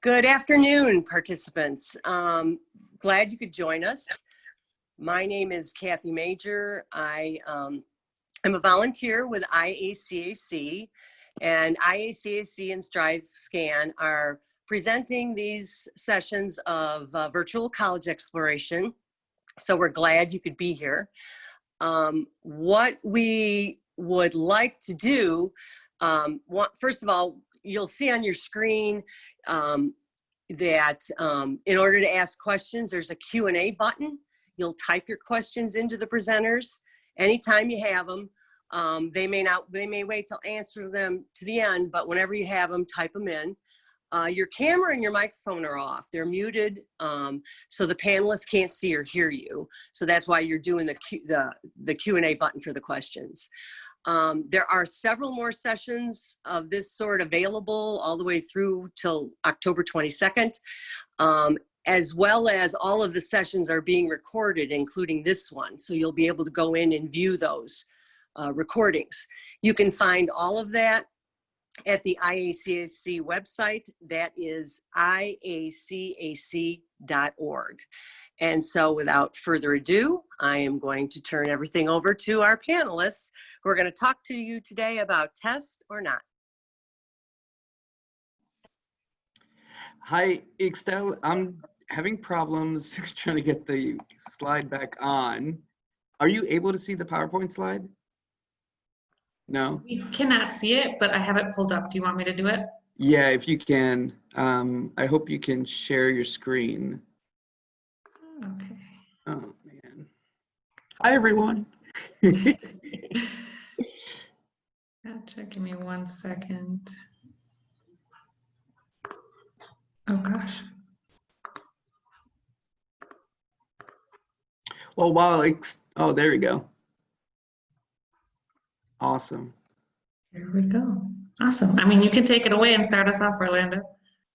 Good afternoon, participants. Glad you could join us. My name is Kathy Major. I'm a volunteer with IACAC, and IACAC and StriveScan are presenting these sessions of virtual college exploration. So we're glad you could be here. What we would like to do, first of all, you'll see on your screen that in order to ask questions, there's a Q&A button. You'll type your questions into the presenters anytime you have them. They may wait till answer them to the end, but whenever you have them, type them in. Your camera and your microphone are off. They're muted, so the panelists can't see or hear you. So that's why you're doing the Q&A button for the questions. There are several more sessions of this sort available all the way through till October 22nd, as well as all of the sessions are being recorded, including this one. So you'll be able to go in and view those recordings. You can find all of that at the IACAC website. That is iacac.org. And so without further ado, I am going to turn everything over to our panelists who are going to talk to you today about test or not. Hi, Excel. I'm having problems trying to get the slide back on. Are you able to see the PowerPoint slide? No? We cannot see it, but I have it pulled up. Do you want me to do it? Yeah, if you can. I hope you can share your screen. Okay. Oh, man. Hi, everyone. Gotcha. Give me 1 second. Oh, gosh. Well, oh, there we go. Awesome. Here we go. Awesome. I mean, you can take it away and start us off, Orlando.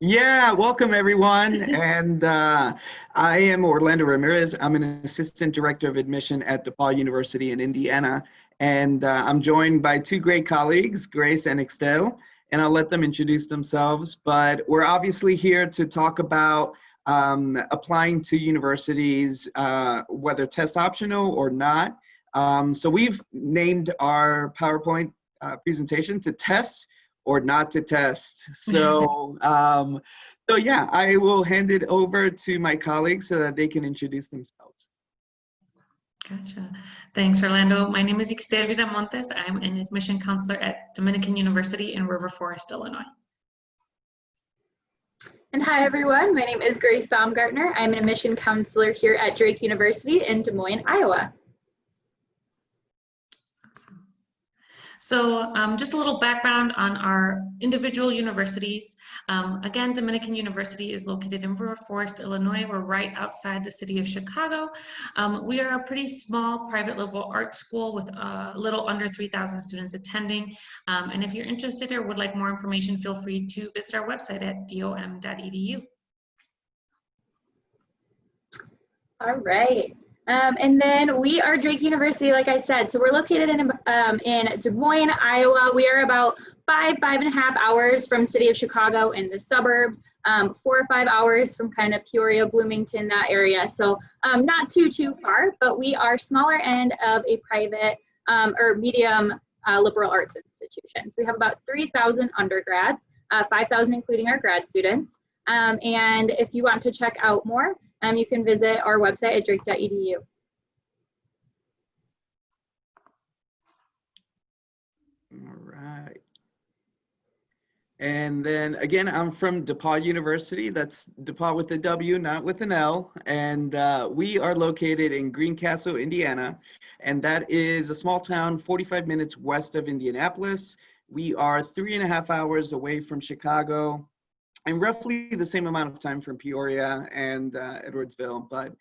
Yeah, welcome everyone. And I am Orlando Ramirez. I'm an assistant director of admission at DePauw University in Indiana. And I'm joined by two great colleagues, Grace and Excel, and I'll let them introduce themselves. But we're obviously here to talk about applying to universities, whether test optional or not. So we've named our PowerPoint presentation to test or not to test. So, so yeah, I will hand it over to my colleagues so that they can introduce themselves. Gotcha. Thanks, Orlando. My name is Ixtel Viramontes. I'm an admission counselor at Dominican University in River Forest, Illinois. And hi, everyone. My name is Grace Baumgartner. I'm an admission counselor here at Drake University in Des Moines, Iowa. So just a little background on our individual universities. Again, Dominican University is located in River Forest, Illinois. We're right outside the city of Chicago. We are a pretty small private liberal arts school with a little under 3,000 students attending. And if you're interested or would like more information, feel free to visit our website at dom.edu. All right. And then we are Drake University, like I said. So we're located in Des Moines, Iowa. We are about 5.5 hours from city of Chicago in the suburbs, 4 or 5 hours from kind of Peoria, Bloomington, that area. So not too far, but we are smaller end of a private or medium liberal arts institution. So we have about 3,000 undergrads, 5,000 including our grad students. And if you want to check out more, you can visit our website at drake.edu. All right. And then again, I'm from DePauw University. That's DePauw with a W, not with an L. And we are located in Greencastle, Indiana. And that is a small town 45 minutes west of Indianapolis. We are 3.5 hours away from Chicago, and roughly the same amount of time from Peoria and Edwardsville, but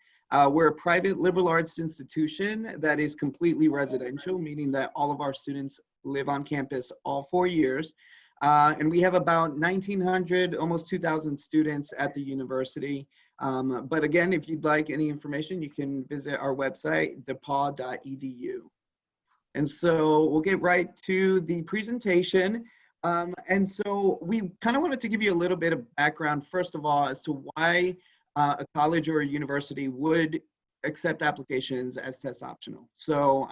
we're a private liberal arts institution that is completely residential, meaning that all of our students live on campus all 4 years. And we have about 1,900, almost 2,000 students at the university. But again, if you'd like any information, you can visit our website, depaw.edu. And so we'll get right to the presentation. And so we kind of wanted to give you a little bit of background, first of all, as to why a college or a university would accept applications as test optional. So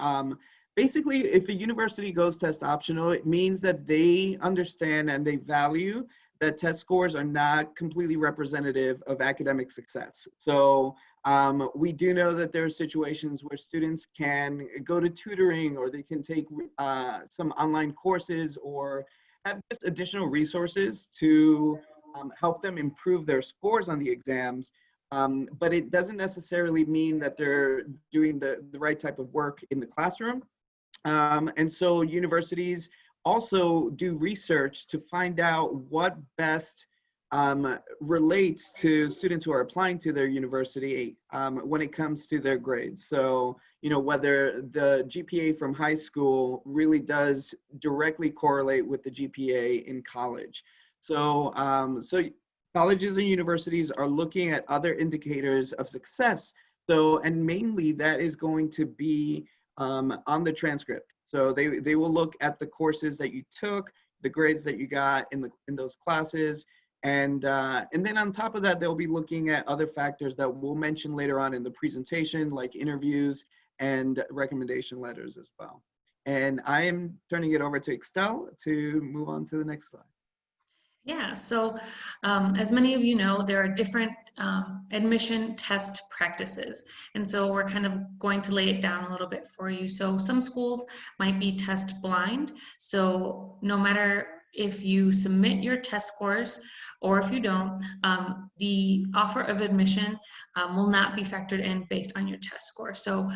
basically, if a university goes test optional, it means that they understand and they value that test scores are not completely representative of academic success. So we do know that there are situations where students can go to tutoring, or they can take some online courses, or have just additional resources to help them improve their scores on the exams. But it doesn't necessarily mean that they're doing the right type of work in the classroom. And so universities also do research to find out what best relates to students who are applying to their university when it comes to their grades. So, you know, whether the GPA from high school really does directly correlate with the GPA in college. So, colleges and universities are looking at other indicators of success. So, and mainly that is going to be on the transcript. So they will look at the courses that you took, the grades that you got in those classes, and then on top of that, they'll be looking at other factors that we'll mention later on in the presentation, like interviews and recommendation letters as well. And I am turning it over to Excel to move on to the next slide. Yeah, so as many of you know, there are different admission test practices. And so we're kind of going to lay it down a little bit for you. So some schools might be test blind. So no matter if you submit your test scores or if you don't, the offer of admission will not be factored in based on your test score. So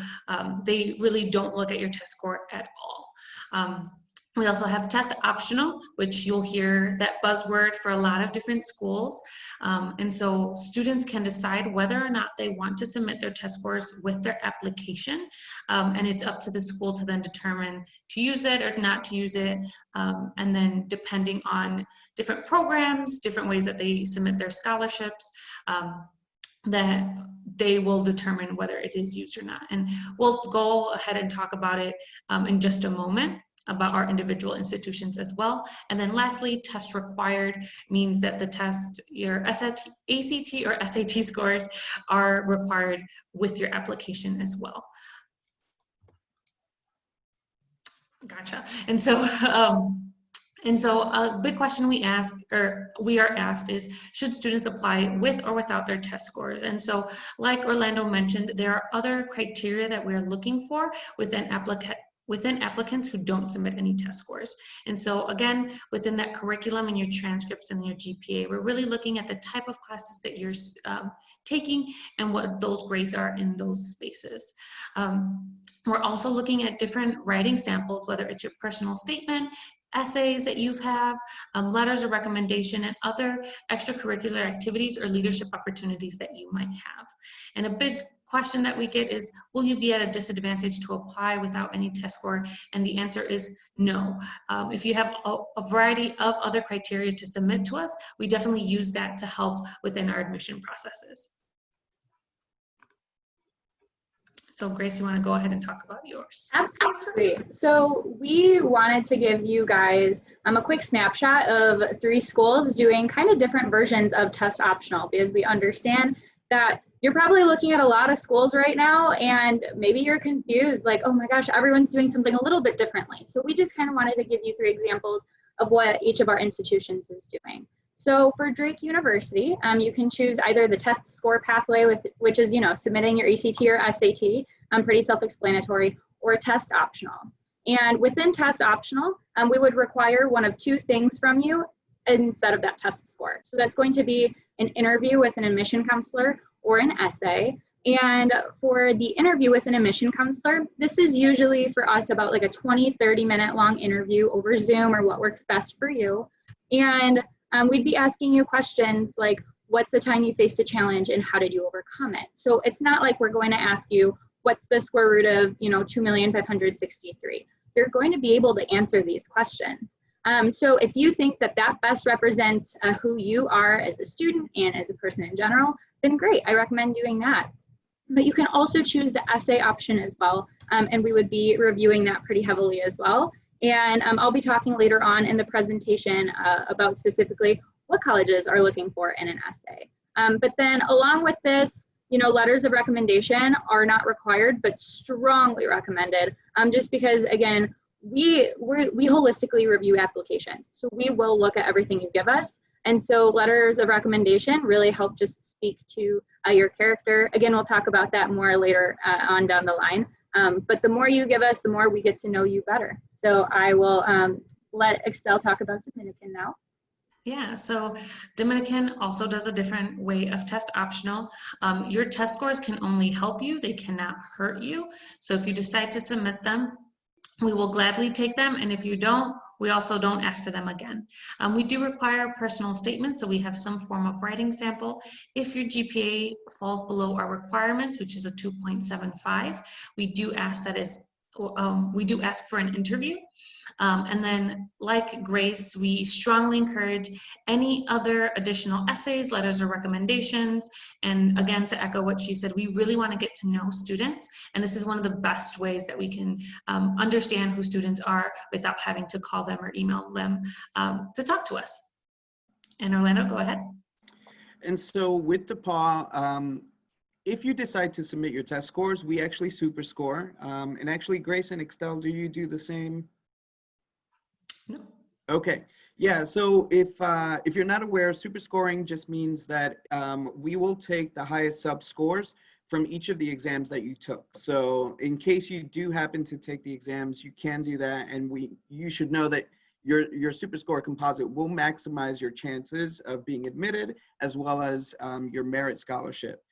they really don't look at your test score at all. We also have test optional, which you'll hear that buzzword for a lot of different schools. And so students can decide whether or not they want to submit their test scores with their application. And it's up to the school to then determine to use it or not to use it. And then depending on different programs, different ways that they submit their scholarships, that they will determine whether it is used or not. And we'll go ahead and talk about it in just a moment, about our individual institutions as well. And then lastly, test required means that the test, your ACT or SAT scores are required with your application as well. Gotcha. And so a big question we are asked is, should students apply with or without their test scores? And so like Orlando mentioned, there are other criteria that we're looking for within applicants who don't submit any test scores. And so again, within that curriculum and your transcripts and your GPA, we're really looking at the type of classes that you're taking and what those grades are in those spaces. We're also looking at different writing samples, whether it's your personal statement, essays that you have, letters of recommendation, and other extracurricular activities or leadership opportunities that you might have. And a big question that we get is, will you be at a disadvantage to apply without any test score? And the answer is no. If you have a variety of other criteria to submit to us, we definitely use that to help within our admission processes. So Grace, you want to go ahead and talk about yours? Absolutely. So we wanted to give you guys a quick snapshot of 3 schools doing kind of different versions of test optional, because we understand that you're probably looking at a lot of schools right now and maybe you're confused, like, oh my gosh, everyone's doing something a little bit differently. So we just kind of wanted to give you 3 examples of what each of our institutions is doing. So for Drake University, you can choose either the test score pathway, which is, you know, submitting your ACT or SAT, pretty self-explanatory, or test optional. And within test optional, we would require one of 2 things from you instead of that test score. So that's going to be an interview with an admission counselor or an essay. And for the interview with an admission counselor, this is usually for us about like a 20-30 minute long interview over Zoom, or what works best for you. And we'd be asking you questions like, what's the time you faced a challenge and how did you overcome it? So it's not like we're going to ask you, what's the square root of, 2,563,000? You're going to be able to answer these questions. So if you think that that best represents who you are as a student and as a person in general, then great, I recommend doing that. But you can also choose the essay option as well, and we would be reviewing that pretty heavily as well. And I'll be talking later on in the presentation about specifically what colleges are looking for in an essay. But then along with this, letters of recommendation are not required, but strongly recommended, just because, again, we holistically review applications. So we will look at everything you give us. And so letters of recommendation really help just speak to your character. Again, we'll talk about that more later on down the line. But the more you give us, the more we get to know you better. So I will let Excel talk about Dominican now. Yeah, so Dominican also does a different way of test optional. Your test scores can only help you, they cannot hurt you. So if you decide to submit them, we will gladly take them, and if you don't, we also don't ask for them again. We do require personal statements, so we have some form of writing sample. If your GPA falls below our requirements, which is a 2.75, we do ask for an interview. And then, like Grace, we strongly encourage any other additional essays, letters or recommendations. And again, to echo what she said, we really want to get to know students. And this is one of the best ways that we can understand who students are without having to call them or email them to talk to us. And Orlando, go ahead. And so with DePauw, if you decide to submit your test scores, we actually super score. And actually, Grace and Excel, do you do the same? No. Okay. Yeah. So if you're not aware, super scoring just means that we will take the highest sub scores from each of the exams that you took. So in case you do happen to take the exams, you can do that, and you should know that your super score composite will maximize your chances of being admitted, as well as your merit scholarship.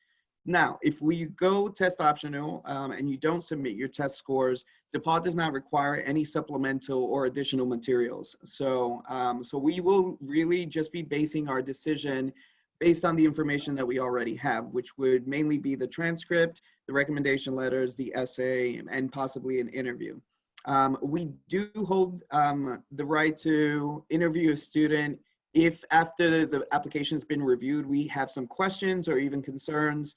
Now, if we go test optional and you don't submit your test scores, DePauw does not require any supplemental or additional materials. So, so we will really just be basing our decision based on the information that we already have, which would mainly be the transcript, the recommendation letters, the essay, and possibly an interview. We do hold the right to interview a student if after the application has been reviewed, we have some questions or even concerns.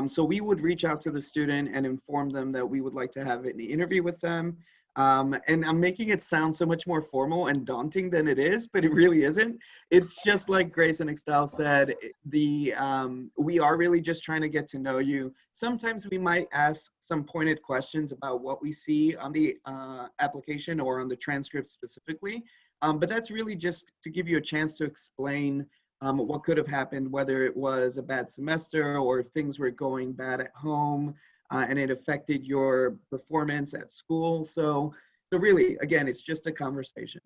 So we would reach out to the student and inform them that we would like to have an interview with them. And I'm making it sound so much more formal and daunting than it is, but it really isn't. It's just like Grace and Excel said, we are really just trying to get to know you. Sometimes we might ask some pointed questions about what we see on the application or on the transcript specifically. But that's really just to give you a chance to explain what could have happened, whether it was a bad semester or if things were going bad at home and it affected your performance at school. So really, again, it's just a conversation.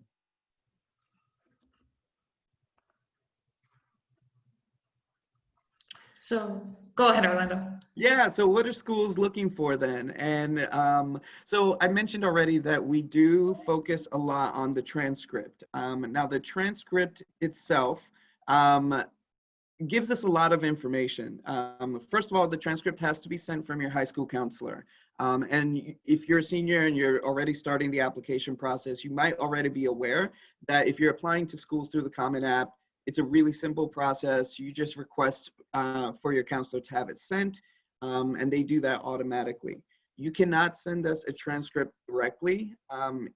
So go ahead, Orlando. Yeah, so what are schools looking for then? And so I mentioned already that we do focus a lot on the transcript. Now the transcript itself gives us a lot of information. First of all, the transcript has to be sent from your high school counselor. And if you're a senior and you're already starting the application process, you might already be aware that if you're applying to schools through the Common App, it's a really simple process. You just request for your counselor to have it sent, and they do that automatically. You cannot send us a transcript directly.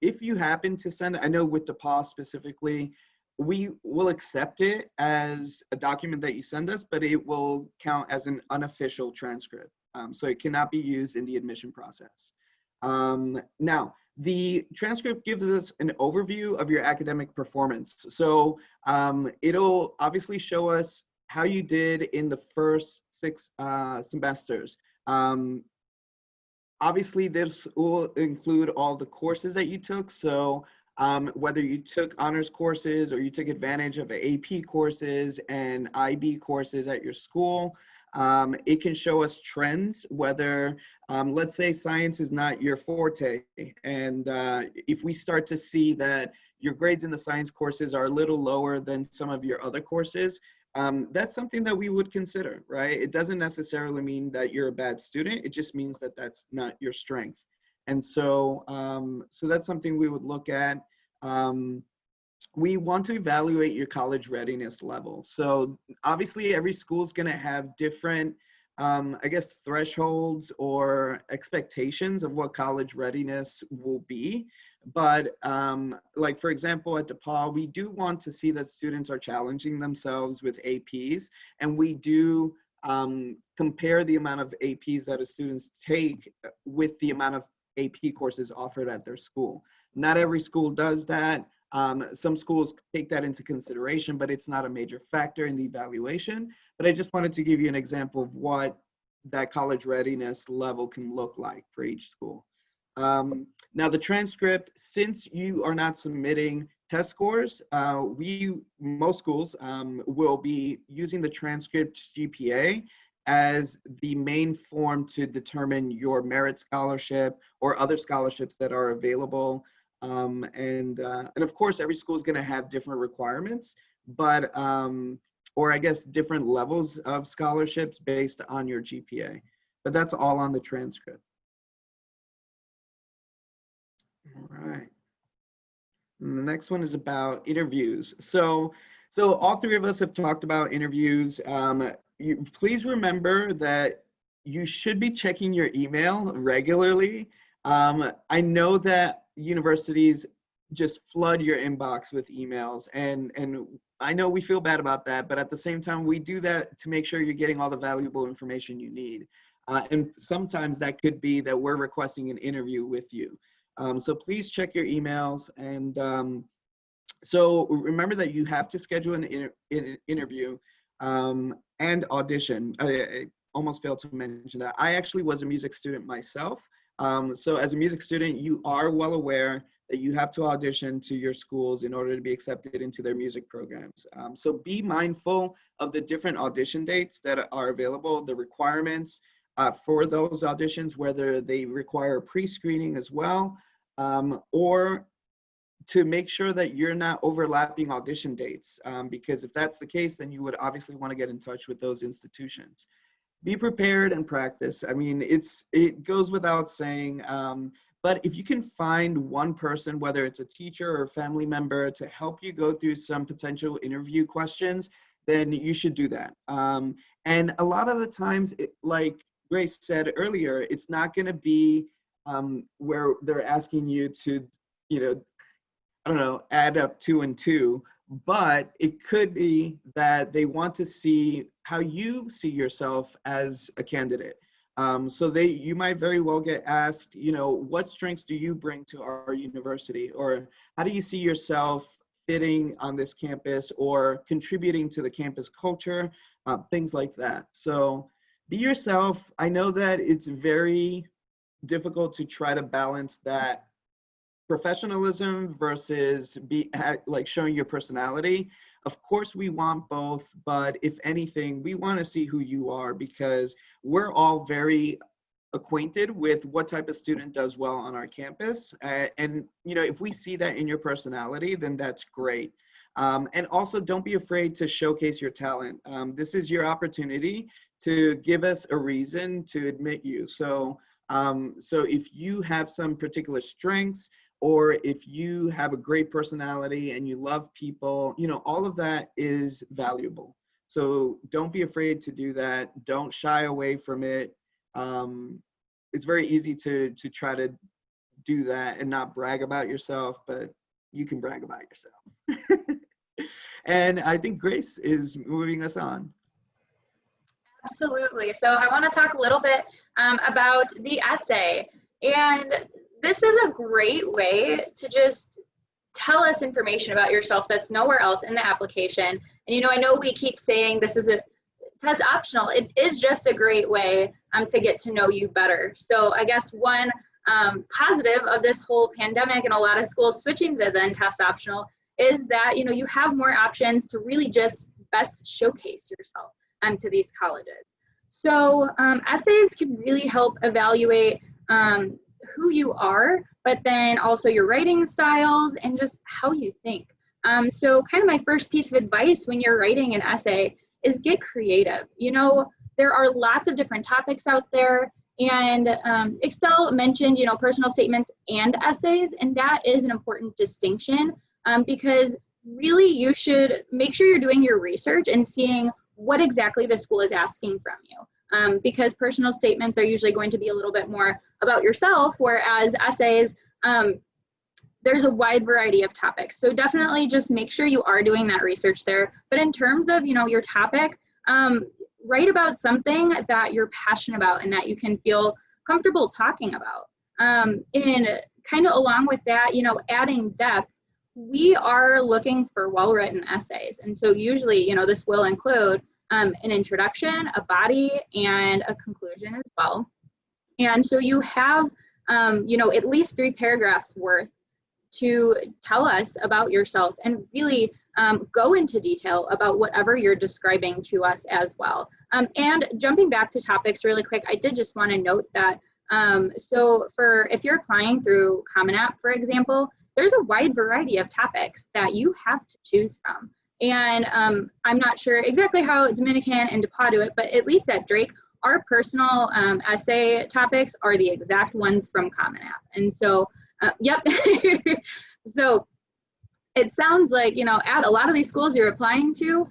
If you happen to send, I know with DePauw specifically, we will accept it as a document that you send us, but it will count as an unofficial transcript. So it cannot be used in the admission process. Now, the transcript gives us an overview of your academic performance. So it'll obviously show us how you did in the first 6 semesters. Obviously, this will include all the courses that you took. So whether you took honors courses or you took advantage of AP courses and IB courses at your school, it can show us trends, whether, let's say science is not your forte. And if we start to see that your grades in the science courses are a little lower than some of your other courses, that's something that we would consider, right? It doesn't necessarily mean that you're a bad student. It just means that that's not your strength. And so, so that's something we would look at. We want to evaluate your college readiness level. So obviously every school is going to have different, I guess, thresholds or expectations of what college readiness will be. But like, for example, at DePauw, we do want to see that students are challenging themselves with APs, and we do compare the amount of APs that students take with the amount of AP courses offered at their school. Not every school does that. Some schools take that into consideration, but it's not a major factor in the evaluation. But I just wanted to give you an example of what that college readiness level can look like for each school. Now the transcript, since you are not submitting test scores, most schools will be using the transcript GPA as the main form to determine your merit scholarship or other scholarships that are available. And of course, every school is going to have different requirements, but or I guess different levels of scholarships based on your GPA. But that's all on the transcript. All right. And the next one is about interviews. So all three of us have talked about interviews. Please remember that you should be checking your email regularly. I know that universities just flood your inbox with emails, and I know we feel bad about that, but at the same time, we do that to make sure you're getting all the valuable information you need. And sometimes that could be that we're requesting an interview with you. So please check your emails, and so remember that you have to schedule an interview and audition. I almost failed to mention that. I actually was a music student myself. So as a music student, you are well aware that you have to audition to your schools in order to be accepted into their music programs. So be mindful of the different audition dates that are available, the requirements for those auditions, whether they require pre-screening as well, or to make sure that you're not overlapping audition dates, because if that's the case, then you would obviously want to get in touch with those institutions. Be prepared and practice. I mean, it goes without saying, but if you can find one person, whether it's a teacher or a family member, to help you go through some potential interview questions, then you should do that. And a lot of the times, like Grace said earlier, it's not going to be where they're asking you to, I don't know, add up 2 and 2, but it could be that they want to see how you see yourself as a candidate. So you might very well get asked, what strengths do you bring to our university? Or how do you see yourself fitting on this campus or contributing to the campus culture? Things like that. So be yourself. I know that it's very difficult to try to balance that professionalism versus like showing your personality. Of course, we want both, but if anything, we want to see who you are, because we're all very acquainted with what type of student does well on our campus. And if we see that in your personality, then that's great. And also, don't be afraid to showcase your talent. This is your opportunity to give us a reason to admit you. So if you have some particular strengths, or if you have a great personality and you love people, all of that is valuable. So don't be afraid to do that. Don't shy away from it. It's very easy to try to do that and not brag about yourself, but you can brag about yourself. And I think Grace is moving us on. Absolutely. So I want to talk a little bit about the essay. And this is a great way to just tell us information about yourself that's nowhere else in the application. And I know we keep saying this is a test optional. It is just a great way to get to know you better. So I guess one positive of this whole pandemic and a lot of schools switching to then test optional is that you have more options to really just best showcase yourself to these colleges. So essays can really help evaluate who you are, but then also your writing styles and just how you think. So kind of my first piece of advice when you're writing an essay is get creative. There are lots of different topics out there, and Excel mentioned, personal statements and essays, and that is an important distinction because really you should make sure you're doing your research and seeing what exactly the school is asking from you. Because personal statements are usually going to be a little bit more about yourself, whereas essays, there's a wide variety of topics. So definitely just make sure you are doing that research there. But in terms of, your topic, write about something that you're passionate about and that you can feel comfortable talking about. And kind of along with that, adding depth, we are looking for well-written essays. And so usually, this will include an introduction, a body, and a conclusion as well. And so you have, at least 3 paragraphs worth to tell us about yourself and really go into detail about whatever you're describing to us as well. And jumping back to topics really quick, I did just want to note that, so if you're applying through Common App, for example, there's a wide variety of topics that you have to choose from. And I'm not sure exactly how Dominican and DePauw do it, but at least at Drake, our personal essay topics are the exact ones from Common App. And so, yep. So it sounds like, at a lot of these schools you're applying to,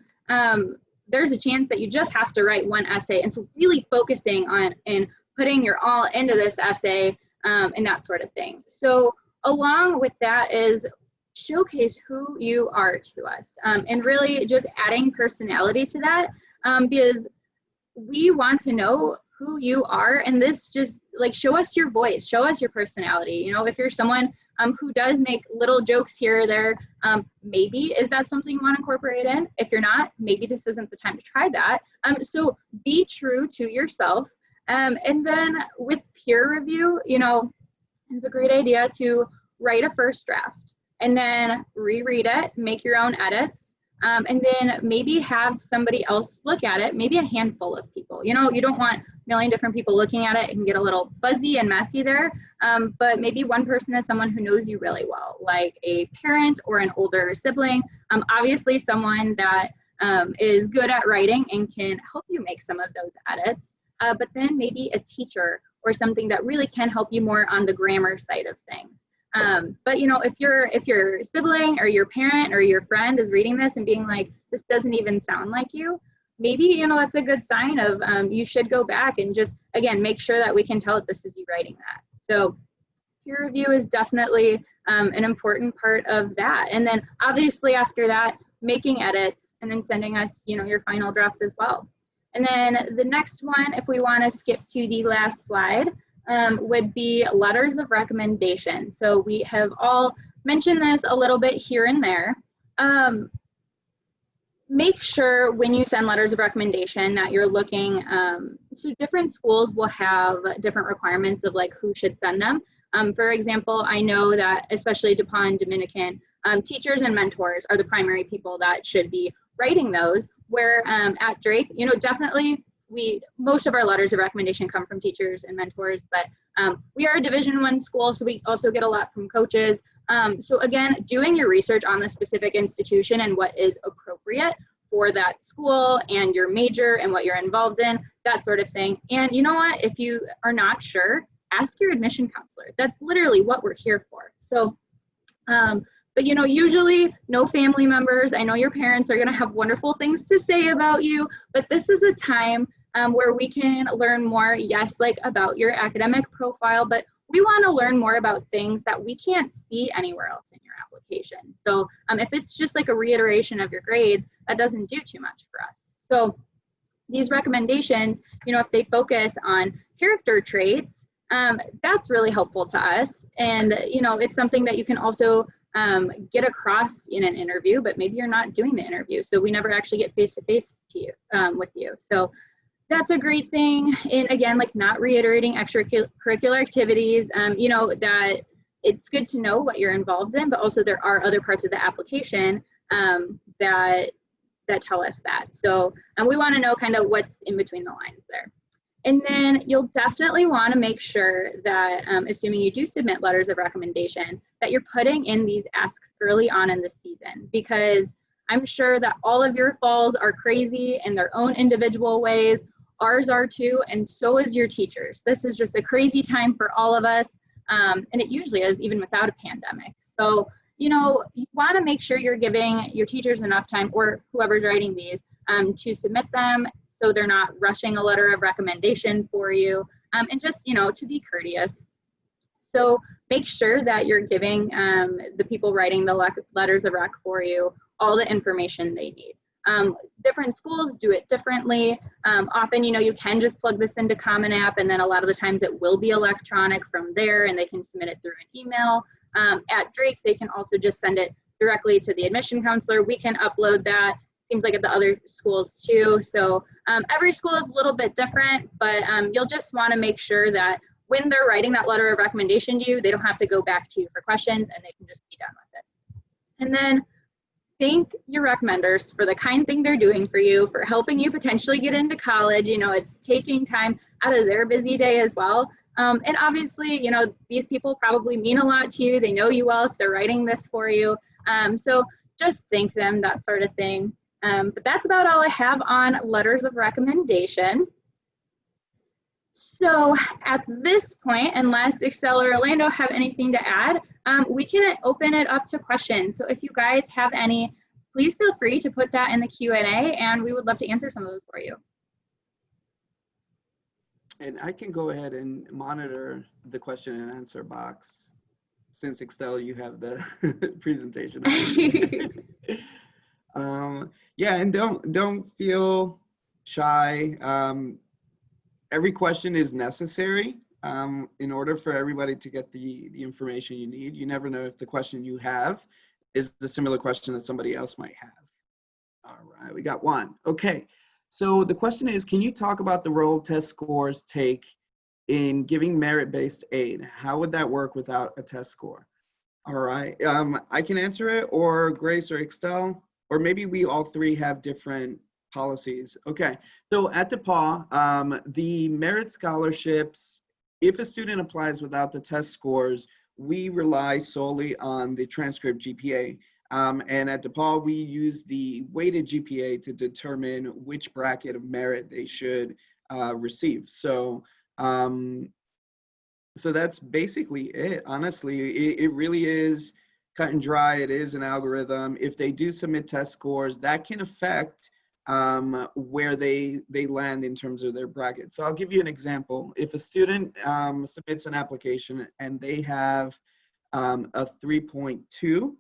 there's a chance that you just have to write one essay. And so really focusing on and putting your all into this essay and that sort of thing. So along with that is showcase who you are to us and really just adding personality to that because we want to know who you are, and this just show us your voice, show us your personality. If you're someone who does make little jokes here or there, maybe is that something you want to incorporate in? If you're not, maybe this isn't the time to try that. So be true to yourself. And then with peer review, it's a great idea to write a first draft and then reread it, make your own edits. And then maybe have somebody else look at it, maybe a handful of people. You don't want a million different people looking at it. It can get a little fuzzy and messy there. But maybe one person is someone who knows you really well, like a parent or an older sibling. Obviously someone that is good at writing and can help you make some of those edits. But then maybe a teacher or something that really can help you more on the grammar side of things. But if your sibling or your parent or your friend is reading this and being like, this doesn't even sound like you, maybe, that's a good sign of you should go back and just, again, make sure that we can tell that this is you writing that. So peer review is definitely an important part of that. And then obviously after that, making edits and then sending us, your final draft as well. And then the next one, if we want to skip to the last slide, would be letters of recommendation. So we have all mentioned this a little bit here and there. Make sure when you send letters of recommendation that you're looking, so different schools will have different requirements of who should send them. For example, I know that especially DePauw and Dominican, teachers and mentors are the primary people that should be writing those, where at Drake, definitely most of our letters of recommendation come from teachers and mentors, but we are a Division I school, so we also get a lot from coaches. So again, doing your research on the specific institution and what is appropriate for that school and your major and what you're involved in, that sort of thing. And you know what, if you are not sure, ask your admission counselor. That's literally what we're here for. So, but usually no family members. I know your parents are gonna have wonderful things to say about you, but this is a time where we can learn more, yes, about your academic profile, but we want to learn more about things that we can't see anywhere else in your application. So if it's just a reiteration of your grades, that doesn't do too much for us. So these recommendations, if they focus on character traits, that's really helpful to us. And, it's something that you can also get across in an interview, but maybe you're not doing the interview. So we never actually get face-to-face with you. So that's a great thing. And again, not reiterating extracurricular activities, that it's good to know what you're involved in, but also there are other parts of the application that tell us that. So we want to know kind of what's in between the lines there. And then you'll definitely want to make sure that, assuming you do submit letters of recommendation, that you're putting in these asks early on in the season, because I'm sure that all of your falls are crazy in their own individual ways. Ours are too, and so is your teachers. This is just a crazy time for all of us, and it usually is even without a pandemic. So, you want to make sure you're giving your teachers enough time, or whoever's writing these, to submit them so they're not rushing a letter of recommendation for you, and just, to be courteous. So make sure that you're giving the people writing the letters of rec for you all the information they need. Different schools do it differently. Often, you can just plug this into Common App, and then a lot of the times it will be electronic from there, and they can submit it through an email. At Drake, they can also just send it directly to the admission counselor. We can upload that. Seems like at the other schools too. So every school is a little bit different, but you'll just want to make sure that when they're writing that letter of recommendation to you, they don't have to go back to you for questions, and they can just be done with it. And then thank your recommenders for the kind thing they're doing for you, for helping you potentially get into college. It's taking time out of their busy day as well. And obviously, these people probably mean a lot to you. They know you well if they're writing this for you. So just thank them, that sort of thing. But that's about all I have on letters of recommendation. So at this point, unless Excel or Orlando have anything to add, we can open it up to questions. So if you guys have any, please feel free to put that in the Q&A, and we would love to answer some of those for you. And I can go ahead and monitor the question and answer box. Since Excel, you have the presentation. Yeah, and don't feel shy. Every question is necessary in order for everybody to get the information you need. You never know if the question you have is the similar question that somebody else might have. All right, we got one. Okay, so the question is, can you talk about the role test scores take in giving merit-based aid? How would that work without a test score? All right, I can answer it, or Grace or Excel, or maybe we all three have different policies. Okay, so at DePauw, the merit scholarships, if a student applies without the test scores, we rely solely on the transcript GPA. And at DePauw, we use the weighted GPA to determine which bracket of merit they should receive. So, so that's basically it. Honestly, it really is cut and dry. It is an algorithm. If they do submit test scores, that can affect where they land in terms of their bracket. So I'll give you an example. If a student submits an application and they have a 3.2,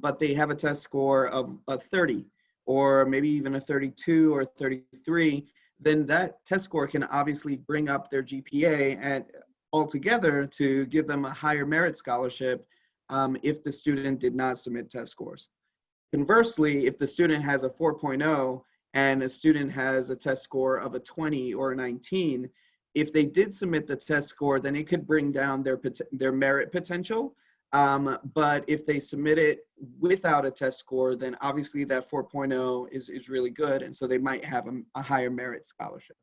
but they have a test score of a 30, or maybe even a 32 or 33, then that test score can obviously bring up their GPA and altogether to give them a higher merit scholarship if the student did not submit test scores. Conversely, if the student has a 4.0 and a student has a test score of a 20 or a 19, if they did submit the test score, then it could bring down their merit potential. But if they submit it without a test score, then obviously that 4.0 is really good, and so they might have a higher merit scholarship.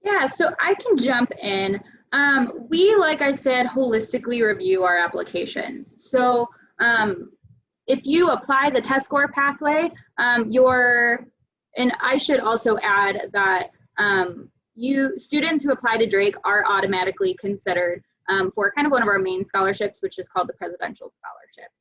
Yeah, so I can jump in. We, like I said, holistically review our applications. So if you apply the test score pathway, and I should also add that students who apply to Drake are automatically considered for kind of one of our main scholarships, which is called the Presidential Scholarship.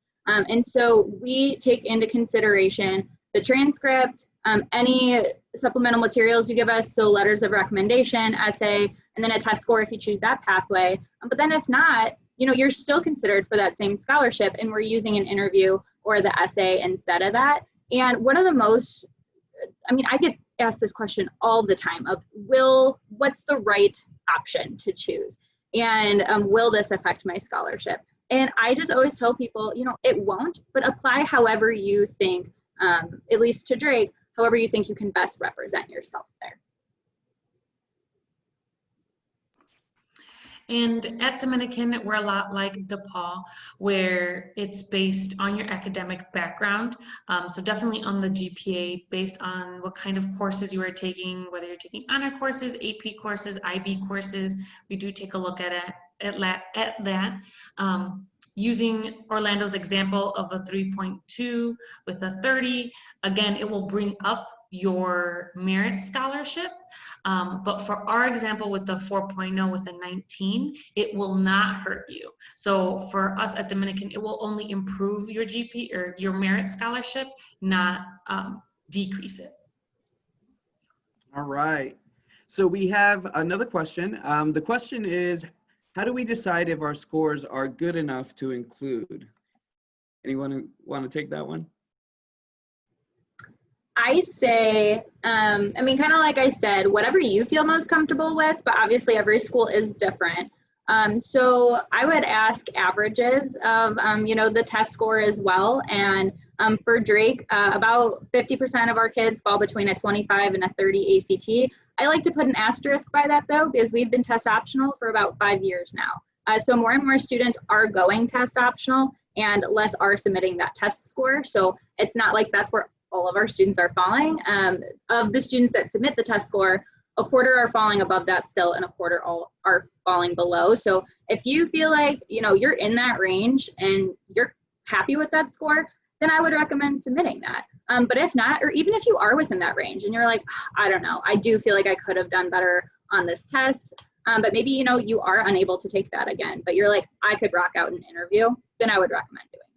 And so we take into consideration the transcript, any supplemental materials you give us, so letters of recommendation, essay, and then a test score if you choose that pathway. But then if not, you're still considered for that same scholarship, and we're using an interview or the essay instead of that. And one of the most, I get asked this question all the time of, what's the right option to choose? And will this affect my scholarship? And I just always tell people, it won't, but apply however you think, at least to Drake, however you think you can best represent yourself there. And at Dominican, we're a lot like DePauw, where it's based on your academic background. So definitely on the GPA, based on what kind of courses you are taking, whether you're taking honor courses, AP courses, IB courses. We do take a look at that. Using Orlando's example of a 3.2 with a 30, again, it will bring up your merit scholarship. But for our example with the 4.0 with a 19, it will not hurt you. So for us at Dominican, it will only improve your GP or your merit scholarship, not decrease it. All right. So we have another question. The question is, how do we decide if our scores are good enough to include? Anyone want to take that one? I say, I mean, kind of like I said, whatever you feel most comfortable with, but obviously every school is different. So I would ask averages of, the test score as well. And for Drake, about 50% of our kids fall between a 25 and a 30 ACT. I like to put an asterisk by that though, because we've been test optional for about 5 years now. So more and more students are going test optional and less are submitting that test score. So it's not like that's where all of our students are falling. Of the students that submit the test score, a quarter are falling above that still and a quarter all are falling below. So if you feel like, you're in that range and you're happy with that score, then I would recommend submitting that. But if not, or even if you are within that range and you're like, I don't know, I do feel like I could have done better on this test, but maybe, you are unable to take that again, but you're like, I could rock out an interview, then I would recommend doing that.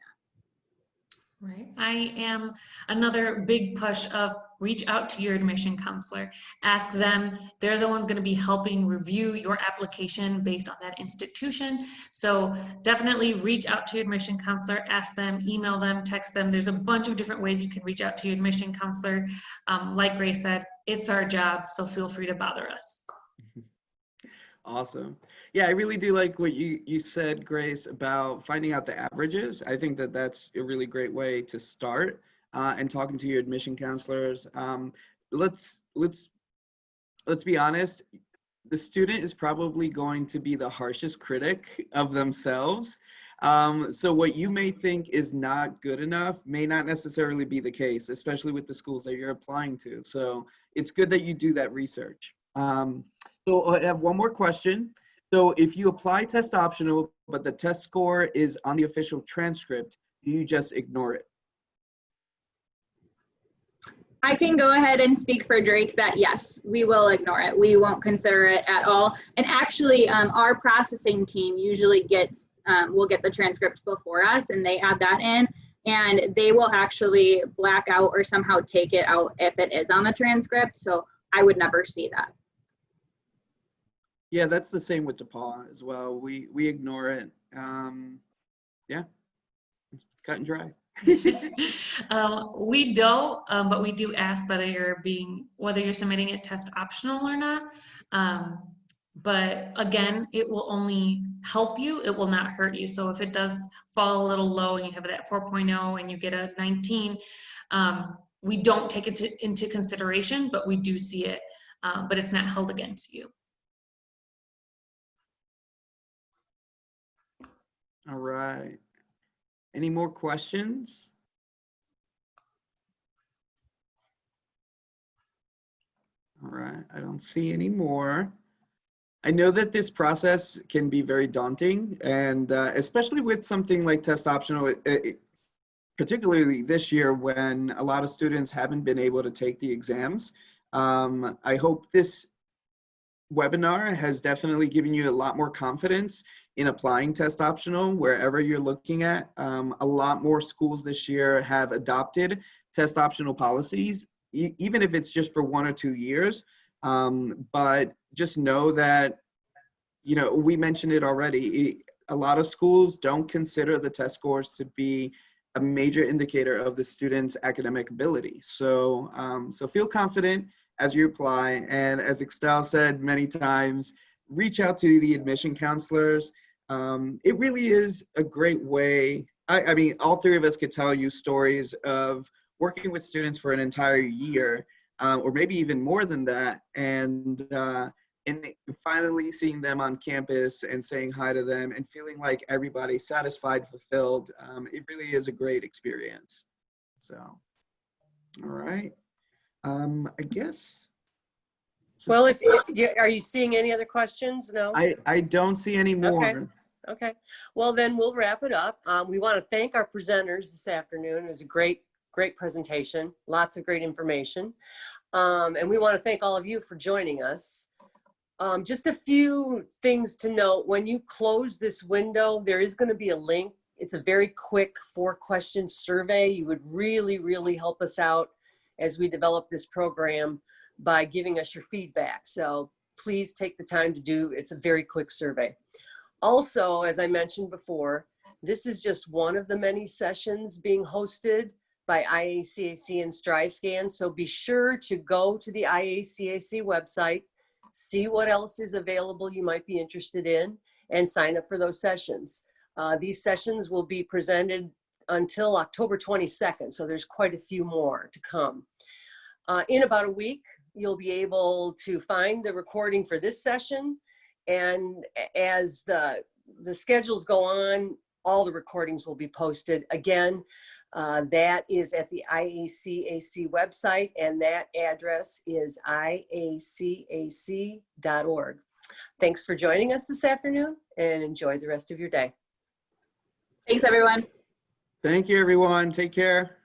Right. I am another big push of reach out to your admission counselor. Ask them. They're the ones going to be helping review your application based on that institution. So definitely reach out to your admission counselor, ask them, email them, text them. There's a bunch of different ways you can reach out to your admission counselor. Like Grace said, it's our job, so feel free to bother us. Awesome. Yeah, I really do like what you said, Grace, about finding out the averages. I think that that's a really great way to start and talking to your admission counselors. Let's be honest. The student is probably going to be the harshest critic of themselves. So what you may think is not good enough may not necessarily be the case, especially with the schools that you're applying to. So it's good that you do that research. So I have one more question. So if you apply test optional, but the test score is on the official transcript, do you just ignore it? I can go ahead and speak for Drake that yes, we will ignore it. We won't consider it at all. And actually, our processing team usually will get the transcript before us and they add that in. And they will actually black out or somehow take it out if it is on the transcript. So I would never see that. Yeah, that's the same with DePauw as well. We ignore it. Yeah, it's cut and dry. We don't, but we do ask whether you're submitting it test optional or not. But again, it will only help you. It will not hurt you. So if it does fall a little low and you have it at 4.0 and you get a 19, we don't take it into consideration, but we do see it, but it's not held against you. All right. Any more questions? All right, I don't see any more. I know that this process can be very daunting, and especially with something like test optional, particularly this year when a lot of students haven't been able to take the exams. I hope this webinar has definitely given you a lot more confidence in applying test optional wherever you're looking at. A lot more schools this year have adopted test optional policies, even if it's just for 1 or 2 years. But just know that, we mentioned it already, a lot of schools don't consider the test scores to be a major indicator of the student's academic ability. So, so feel confident as you apply. And as Excel said many times, reach out to the admission counselors. It really is a great way. I mean, all three of us could tell you stories of working with students for an entire year, or maybe even more than that, and finally seeing them on campus and saying hi to them and feeling like everybody's satisfied, fulfilled. It really is a great experience. So, all right. I guess. Well, are you seeing any other questions? No? I don't see any more. Okay. Well, then we'll wrap it up. We want to thank our presenters this afternoon. It was a great presentation. Lots of great information. And we want to thank all of you for joining us. Just a few things to note. When you close this window, there is going to be a link. It's a very quick 4-question survey. You would really, really help us out as we develop this program. by giving us your feedback. So please take the time to do, it's a very quick survey. Also, as I mentioned before, this is just one of the many sessions being hosted by IACAC and StriveScan. So be sure to go to the IACAC website, see what else is available you might be interested in, and sign up for those sessions. These sessions will be presented until October 22nd, so there's quite a few more to come. In about a week, you'll be able to find the recording for this session, and as the schedules go on, all the recordings will be posted. Again, that is at the IACAC website, and that address is iacac.org. Thanks for joining us this afternoon, and enjoy the rest of your day. Thanks, everyone. Thank you, everyone. Take care.